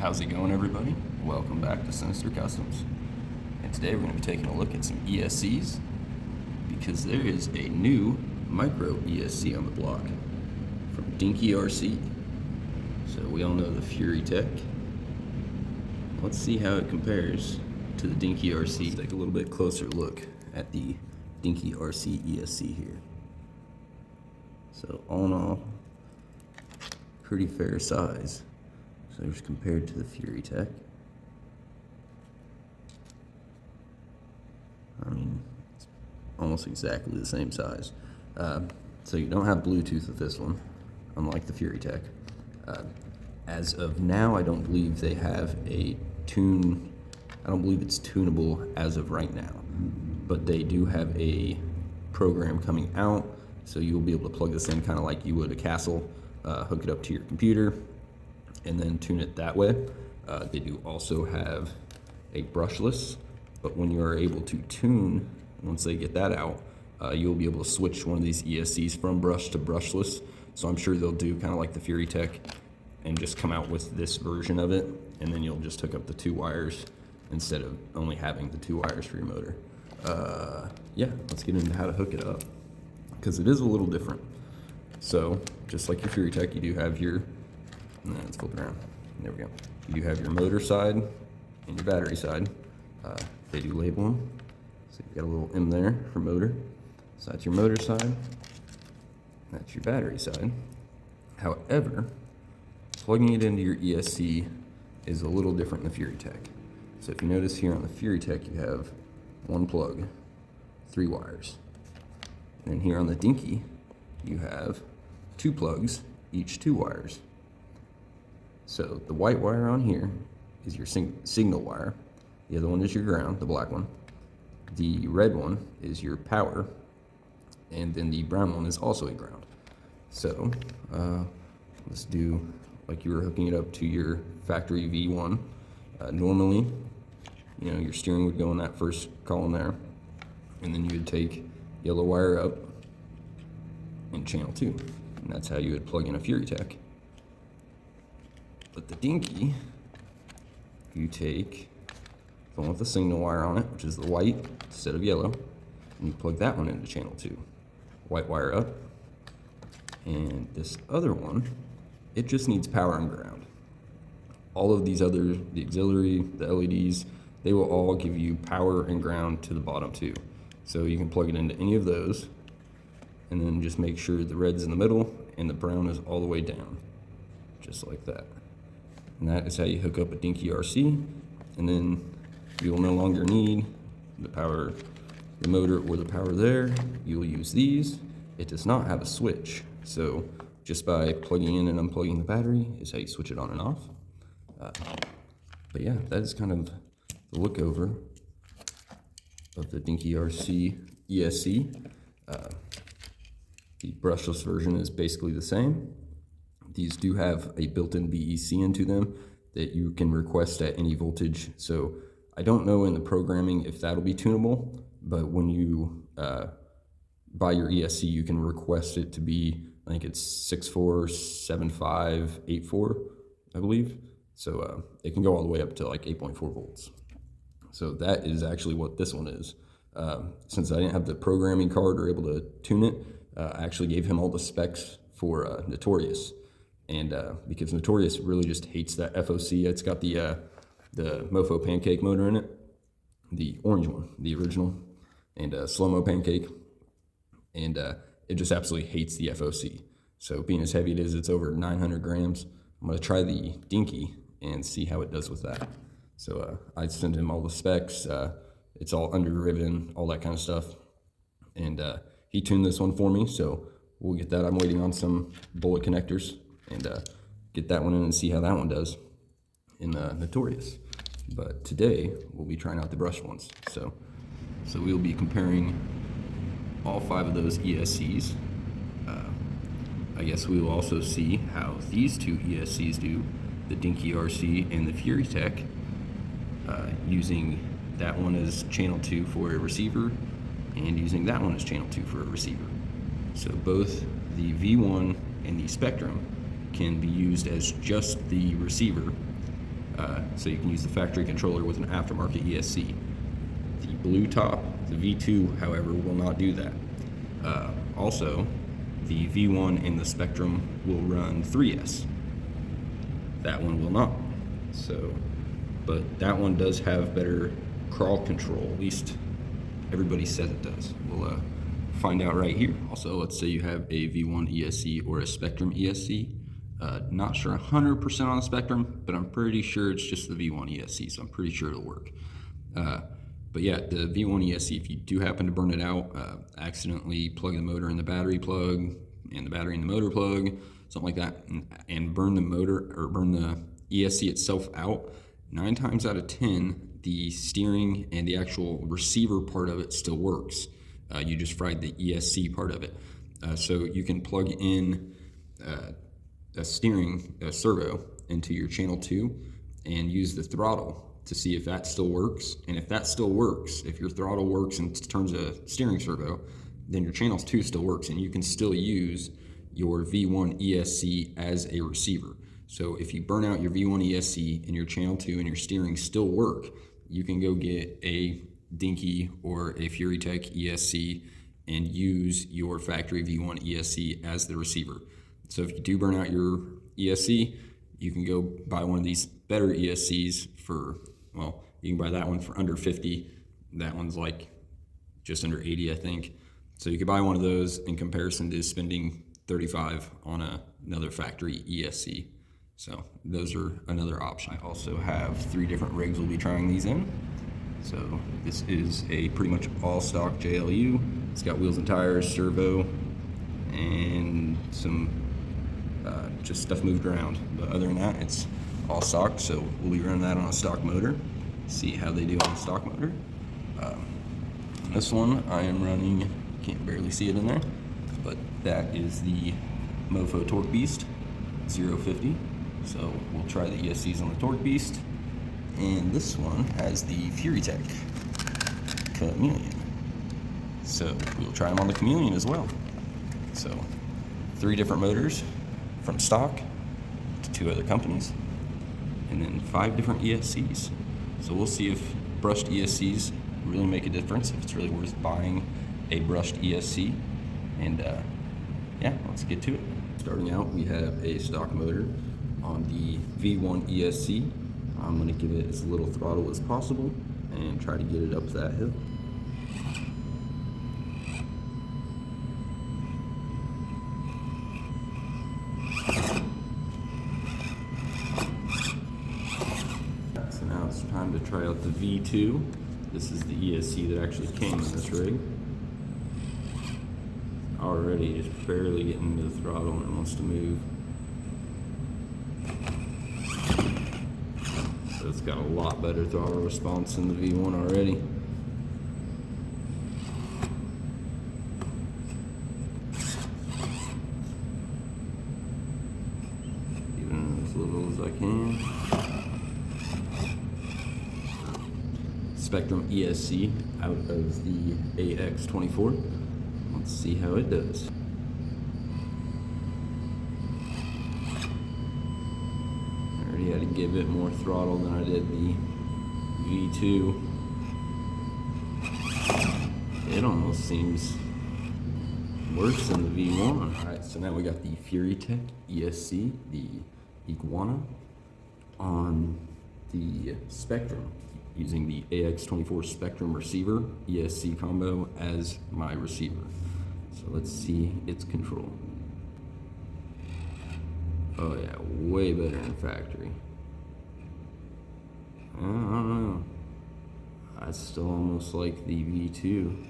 How's it going, everybody? Welcome back to Sinister Customs. And today we're going to be taking a look at some ESCs because there is a new micro ESC on the block from DinkyRC. So we all know the Furitek. Let's see how it compares to the DinkyRC. Let's take a little bit closer look at the DinkyRC ESC here. So all in all, pretty fair size. So just compared to the Furitek, I mean, it's almost exactly the same size. So you don't have Bluetooth with this one, unlike the Furitek. As of now, I don't believe they have a tune. I don't believe it's tunable as of right now, but they do have a program coming out, so you'll be able to plug this in kind of like you would a Castle, hook it up to your computer, and then tune it that way. They do also have a brushless, but when you are able to tune, once they get that out, you'll be able to switch one of these ESCs from brush to brushless. So I'm sure they'll do kind of like the Furitek and just come out with this version of it, and then you'll just hook up the 2 wires instead of only having the 2 wires for your motor. Yeah, let's get into how to hook it up, because it is a little different. So just like your Furitek, you do have your, let's flip it around. There we go. You do have your motor side and your battery side. They do label them. So you've got a little M there for motor. So that's your motor side. That's your battery side. However, plugging it into your ESC is a little different than the Furitek. So if you notice here on the Furitek, you have 1 plug, 3 wires. And then here on the Dinky, you have 2 plugs, each 2 wires. So the white wire on here is your signal wire. The other one is your ground, the black one. The red one is your power. And then the brown one is also a ground. So let's do like you were hooking it up to your factory V1. Normally, you know, your steering would go in that first column there. And then you would take yellow wire up in channel 2. And that's how you would plug in a Furitek. But the Dinky, you take the one with the signal wire on it, which is the white instead of yellow, and you plug that one into channel 2. White wire up. And this other one, it just needs power and ground. All of these other, the auxiliary, the LEDs, they will all give you power and ground to the bottom too. So you can plug it into any of those, and then just make sure the red's in the middle and the brown is all the way down, just like that. And that is how you hook up a DinkyRC, and then you will no longer need the power, the motor or the power there. You will use these. It does not have a switch, so just by plugging in and unplugging the battery is how you switch it on and off. But yeah, that is kind of the look over of the DinkyRC ESC. The brushless version is basically the same. These do have a built-in BEC into them that you can request at any voltage. So I don't know in the programming if that'll be tunable, but when you buy your ESC, you can request it to be, I think it's 6.4, 7.5, 8.4, I believe. So it can go all the way up to like 8.4 volts. So that is actually what this one is. Since I didn't have the programming card or able to tune it, I actually gave him all the specs for Notorious. And because Notorious really just hates that FOC, it's got the Mofo Pancake motor in it, the orange one, the original, and Slow-Mo Pancake, and it just absolutely hates the FOC. So being as heavy it is, it's over 900 grams. I'm going to try the Dinky and see how it does with that. So I sent him all the specs. It's all underdriven, all that kind of stuff. And he tuned this one for me, so we'll get that. I'm waiting on some bullet connectors and get that one in and see how that one does in Notorious. But today we'll be trying out the brushed ones. So we'll be comparing all 5 of those ESCs. I guess we will also see how these 2 ESCs do, the DinkyRC and the Furitek, using that one as channel 2 for a receiver and using that one as channel 2 for a receiver. So both the V1 and the Spectrum can be used as just the receiver, So you can use the factory controller with an aftermarket ESC. The blue top, the V2, however, will not do that. Also, the V1 in the Spectrum will run 3S. That one will not. So, but that one does have better crawl control. At least everybody says it does. We'll find out right here. Also, let's say you have a V1 ESC or a Spectrum ESC. Not sure 100% on the Spectrum, but I'm pretty sure it's just the V1 ESC, so I'm pretty sure it'll work. But yeah, the V1 ESC, if you do happen to burn it out, accidentally plug the motor in the battery plug and the battery in the motor plug, something like that, and burn the motor or burn the ESC itself out, 9 times out of 10, the steering and the actual receiver part of it still works. You just fried the ESC part of it. So you can plug in a servo into your channel 2 and use the throttle to see if that still works. And if that still works, if your throttle works and turns a steering servo, then your channel 2 still works and you can still use your V1 ESC as a receiver. So if you burn out your V1 ESC and your channel 2 and your steering still work, you can go get a Dinky or a Furitek ESC and use your factory V1 ESC as the receiver. So if you do burn out your ESC, you can go buy one of these better ESCs for, well, you can buy that one for under 50. That one's like just under 80, I think. So you could buy one of those in comparison to spending 35 on another factory ESC. So those are another option. I also have 3 different rigs we'll be trying these in. So this is a pretty much all stock JLU. It's got wheels and tires, servo, and some just stuff moved around. But other than that, it's all stock. So we'll be running that on a stock motor. See how they do on a stock motor. This one I am running, can't barely see it in there, but that is the Mofo Torque Beast 050. So we'll try the ESCs on the Torque Beast. And this one has the Furitek Chameleon. So we'll try them on the Chameleon as well. So 3 different motors from stock to 2 other companies. And then 5 different ESCs. So we'll see if brushed ESCs really make a difference, if it's really worth buying a brushed ESC. And yeah, let's get to it. Starting out, we have a stock motor on the V1 ESC. I'm going to give it as little throttle as possible and try to get it up that hill. So now it's time to try out the V2. This is the ESC that actually came in this rig. Already just barely getting into the throttle and it wants to move. So it's got a lot better throttle response than the V1 already. Even as little as I can. Spectrum ESC out of the AX24. Let's see how it does. I already had to give it more throttle than I did the V2. It almost seems worse than the V1. Alright, so now we got the Furitek ESC, the Iguana, on the Spectrum, using the AX24 Spectrum receiver ESC combo as my receiver. So let's see its control. Oh yeah, way better than factory. I don't know. I still almost like the V2.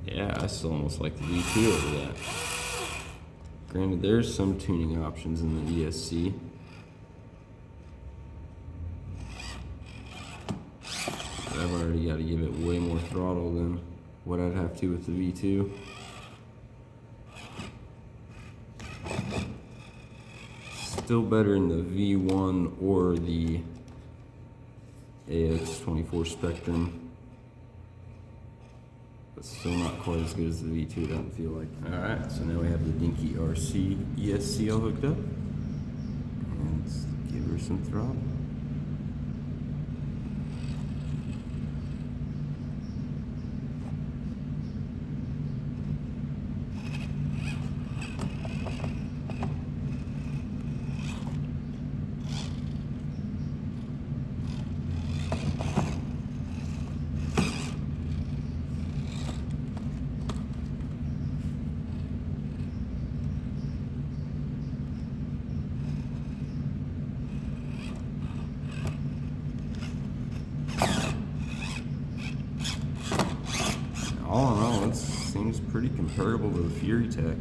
Yeah, I still almost like the V2 over that. Granted, there's some tuning options in the ESC. But I've already got to give it way more throttle than what I'd have to with the V2. Still better in the V1 or the AX24 Spectrum. but still not quite as good as the V2, doesn't feel like. Alright, so now we have the DinkyRC ESC all hooked up. And let's give her some throttle. All in all, it seems pretty comparable to the Furitek.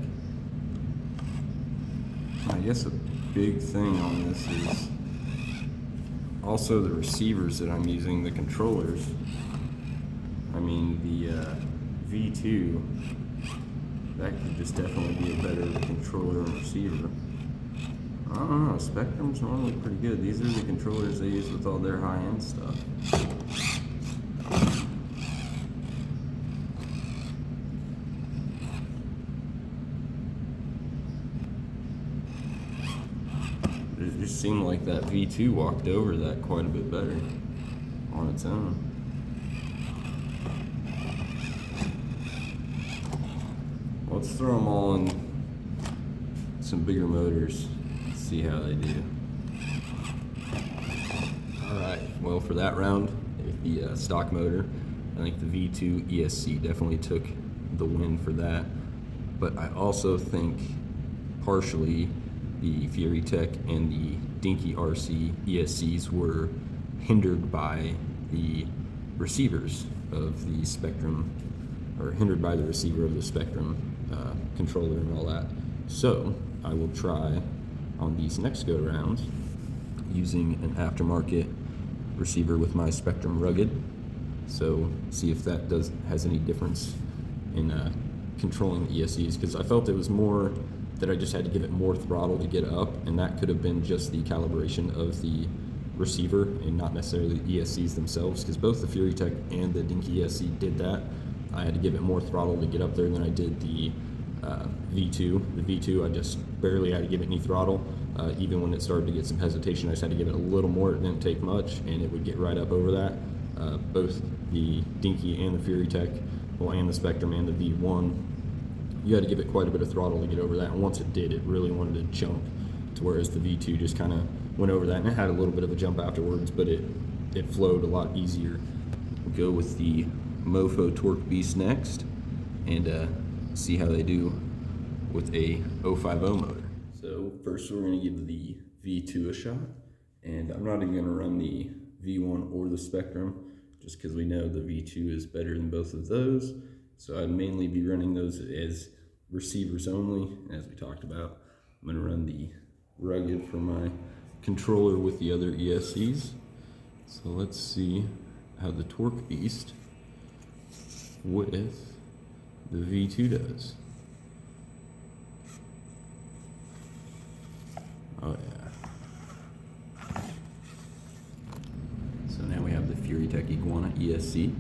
I guess a big thing on this is also the receivers that I'm using, the controllers. I mean, the V2, that could just definitely be a better controller and receiver. I don't know, Spectrum's normally pretty good. These are the controllers they use with all their high-end stuff. It just seemed like that V2 walked over that quite a bit better on its own. Let's throw them all in some bigger motors, see how they do. Alright, well for that round, the stock motor, I think the V2 ESC definitely took the win for that. But I also think partially the Furitek and the DinkyRC ESCs were hindered by the receivers of the Spectrum, or hindered by the receiver of the Spectrum controller and all that. So I will try on these next go rounds using an aftermarket receiver with my Spectrum Rugged. So see if that has any difference in controlling the ESCs, because I felt it was more that I just had to give it more throttle to get up, and that could have been just the calibration of the receiver and not necessarily the ESCs themselves, because both the Furitek and the DinkyRC did that. I had to give it more throttle to get up there than I did the V2. The V2, I just barely had to give it any throttle. Even when it started to get some hesitation, I just had to give it a little more. It didn't take much, and it would get right up over that. Both the Dinky and the Furitek, well, and the Spectrum and the V1, you had to give it quite a bit of throttle to get over that, and once it did, it really wanted to jump, to whereas the V2 just kind of went over that, and it had a little bit of a jump afterwards, but it flowed a lot easier. We'll go with the Mofo Torque Beast next, and see how they do with a 050 motor. So first we're going to give the V2 a shot, and I'm not even going to run the V1 or the Spectrum, just because we know the V2 is better than both of those. So I'd mainly be running those as receivers only, as we talked about. I'm going to run the Rugged for my controller with the other ESCs. So let's see how the Torque Beast with the V2 does. Oh yeah. So now we have the Furitek Iguana ESC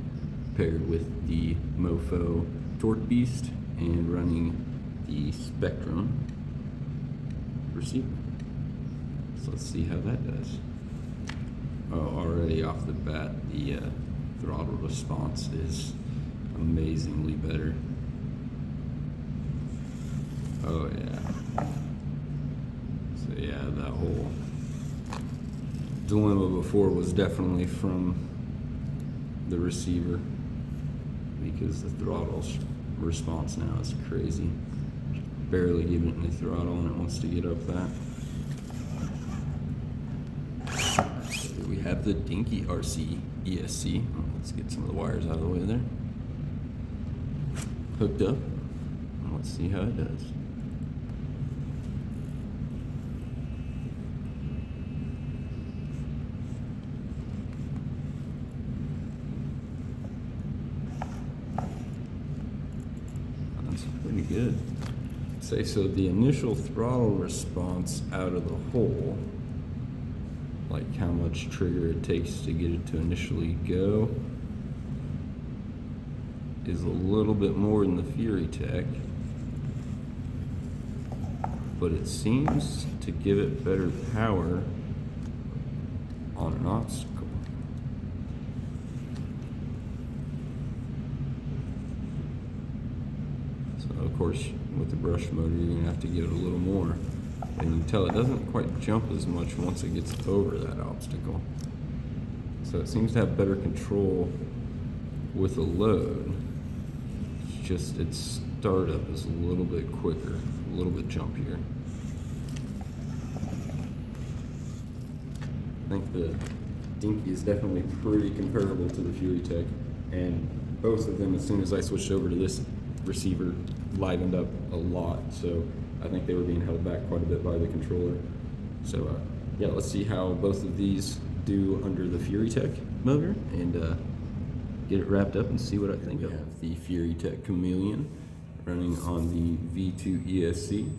paired with the Mofo Torque Beast and running the Spectrum receiver. So let's see how that does. Oh, already off the bat, the throttle response is amazingly better. Oh yeah. So yeah, that whole dilemma before was definitely from the receiver, because the throttle response now is crazy. Barely giving it any throttle and it wants to get up that. So here we have the DinkyRC ESC. Let's get some of the wires out of the way there. Hooked up, and let's see how it does. Pretty good. Say so the initial throttle response out of the hole, like how much trigger it takes to get it to initially go, is a little bit more than the Furitek, but it seems to give it better power on an obstacle. So of course, with the brush motor, you're gonna have to give it a little more. And you can tell it doesn't quite jump as much once it gets over that obstacle. So it seems to have better control with a load. It's just its startup is a little bit quicker, a little bit jumpier. I think the Dinky is definitely pretty comparable to the Furitek, and both of them, as soon as I switched over to this receiver, livened up a lot. So I think they were being held back quite a bit by the controller. So yeah, let's see how both of these do under the Furitek motor, and get it wrapped up and see what I think of it. We have the Furitek Chameleon running on the V2 ESC.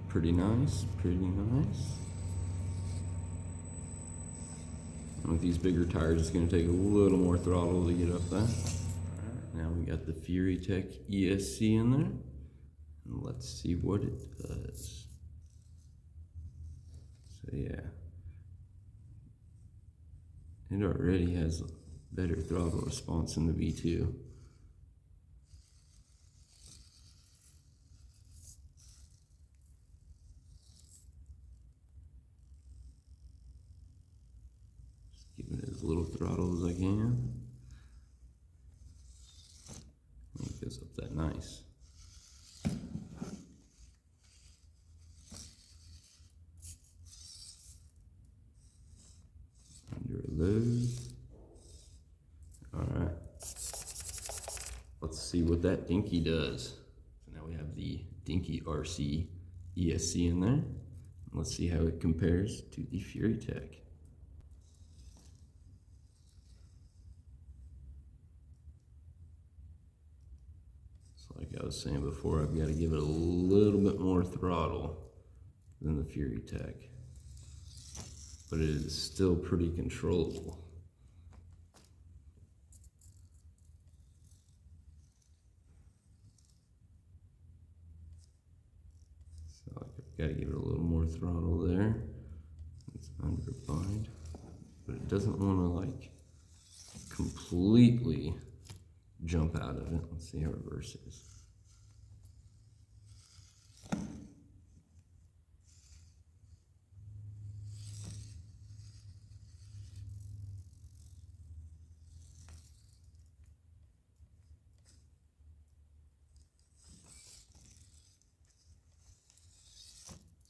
Pretty nice, pretty nice. And with these bigger tires, it's going to take a little more throttle to get up there. Alright, now we got the Furitek ESC in there. And let's see what it does. So yeah, it already has better throttle response than the V2. Give it as little throttle as I can. It goes up that nice. Under a load. Alright. Let's see what that Dinky does. So now we have the DinkyRC ESC in there. Let's see how it compares to the Furitek. Like I was saying before, I've got to give it a little bit more throttle than the Furitek, but it is still pretty controllable. So I've got to give it a little more throttle there. It's under bind, but it doesn't want to like completely jump out of it. Let's see how reverse is.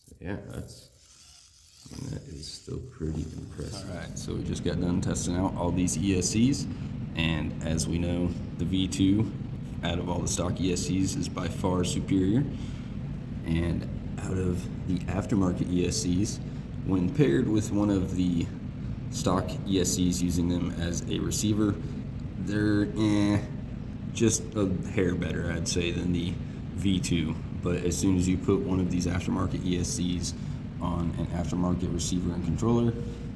So yeah, that is still pretty impressive. All right, so we just got done testing out all these ESCs. And as we know, the V2 out of all the stock ESCs is by far superior. And out of the aftermarket ESCs, when paired with one of the stock ESCs using them as a receiver, they're just a hair better, I'd say, than the V2. But as soon as you put one of these aftermarket ESCs on an aftermarket receiver and controller,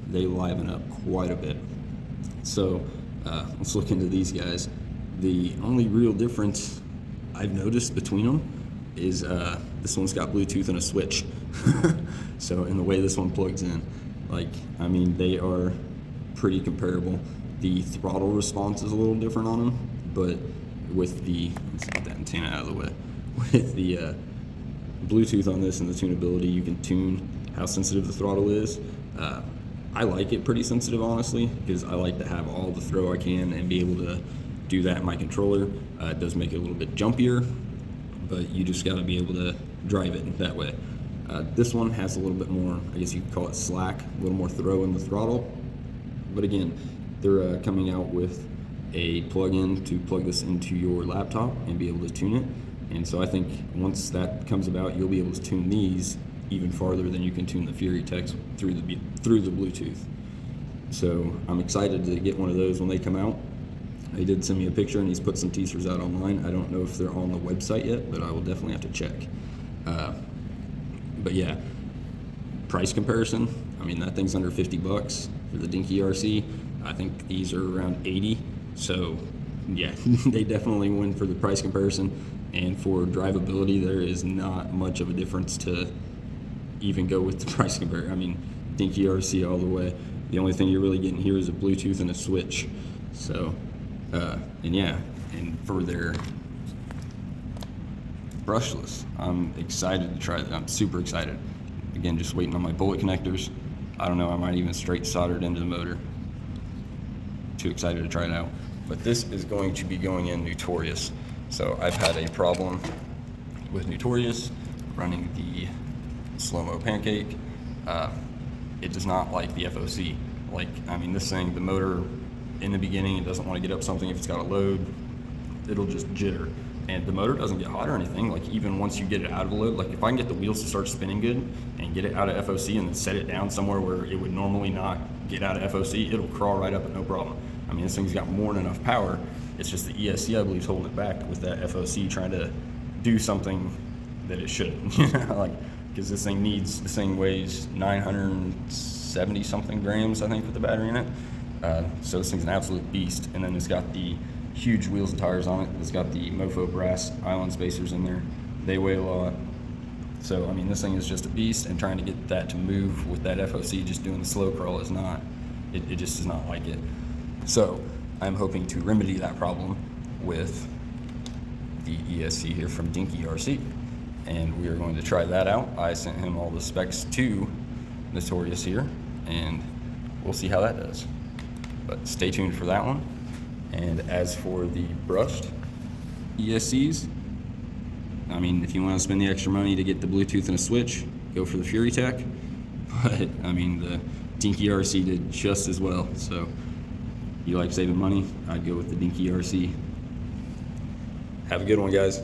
they liven up quite a bit. So let's look into these guys. The only real difference I've noticed between them is this one's got Bluetooth and a switch. So in the way this one plugs in, like, I mean, they are pretty comparable. The throttle response is a little different on them, but with the, let's get that antenna out of the way, with the Bluetooth on this and the tunability, you can tune how sensitive the throttle is. I like it pretty sensitive, honestly, because I like to have all the throw I can and be able to do that in my controller. It does make it a little bit jumpier, but you just got to be able to drive it that way. This one has a little bit more, I guess you could call it slack, a little more throw in the throttle. But again, they're coming out with a plug-in to plug this into your laptop and be able to tune it. And so I think once that comes about, you'll be able to tune these even farther than you can tune the Furitek through the Bluetooth. So I'm excited to get one of those when they come out. He did send me a picture and he's put some teasers out online. I don't know if they're on the website yet, but I will definitely have to check. But yeah, price comparison, I mean, that thing's under 50 bucks for the DinkyRC. I think these are around 80. So yeah, they definitely win for the price comparison. And for drivability, there is not much of a difference to even go with the price comparison. I mean, DinkyRC all the way. The only thing you're really getting here is a Bluetooth and a switch. So, and yeah, and for their brushless, I'm excited to try that. I'm super excited. Again, just waiting on my bullet connectors. I don't know, I might even straight solder it into the motor. Too excited to try it out. But this is going to be going in Notorious. So I've had a problem with Notorious running the slow-mo pancake. It does not like the FOC. Like, I mean, this thing, the motor in the beginning, it doesn't want to get up something if it's got a load. It'll just jitter. And the motor doesn't get hot or anything. Like, even once you get it out of a load, like if I can get the wheels to start spinning good and get it out of FOC and then set it down somewhere where it would normally not get out of FOC, it'll crawl right up and no problem. I mean, this thing's got more than enough power. It's just the ESC, I believe, is holding it back with that FOC trying to do something that it shouldn't. Like, because this thing weighs 970 something grams, I think, with the battery in it. So this thing's an absolute beast. And then it's got the huge wheels and tires on it. It's got the Mofo brass island spacers in there. They weigh a lot. So, I mean, this thing is just a beast, and trying to get that to move with that FOC, just doing the slow crawl is not, it just does not like it. So I'm hoping to remedy that problem with the ESC here from DinkyRC. And we are going to try that out. I sent him all the specs to Notorious here, and we'll see how that does. But stay tuned for that one. And as for the brushed ESCs, I mean, if you want to spend the extra money to get the Bluetooth and a switch, go for the Furitek. But I mean, the DinkyRC did just as well. So if you like saving money, I'd go with the DinkyRC. Have a good one, guys.